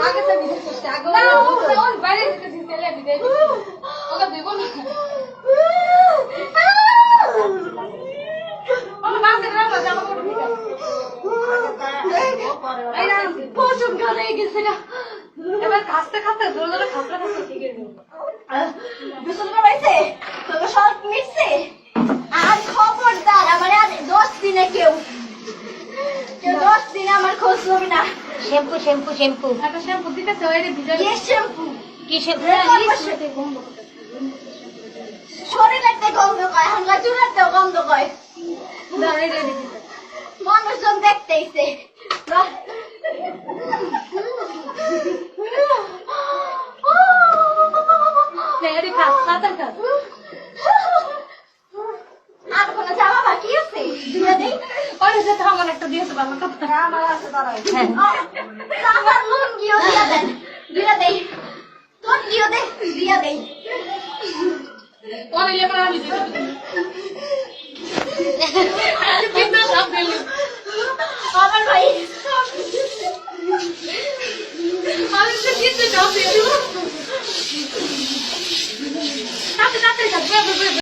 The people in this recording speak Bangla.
আগে তো বিদেশ করতে আগে ওর বাইরে যেতে দিতেলে বিদেশ ওকে দিব না আমার মা কে রাখা জামা কাপড় ঠিক আছে এই না পছন্দ করে গেছে না এবার খাস্তে খাস্তে জোরে জোরে খাস্তে খাস্তে ঠিক হয়ে গেল বিশুল করাইছে তোকে সব মিটছে আর খবরদার আমার আর 10 দিনে কেউ 10 দিনে আমার খোঁজ নেবে না শ্যাম্পু শ্যাম্পু শ্যাম্পু একটা শ্যাম্পু দিতেছে ওইরে ভিজে কি শ্যাম্পু কি শ্যাম্পু শরীরেতে গন্ধ কয় হামলা চুলাতে গন্ধ কয় দাঁড়ে রেডি মানুষজন দেখতেইছে রেডি খাস খাতা খাস আর কোনো জামা বাকি আছে দিয়ে দেই ওরে যে আমার একটা দিয়েছে ভালো কথা আমার আছে দাঁড়াই আমার লুঙ্গিও দিয়ে দেন দিয়ে দেই তোর দিও দে দিয়ে দেই ওরে এবার আমি দিতে আমি কিন্তু সব দিল আমার ভাই আমি তো কিন্তু সব দিল তাতে তাতে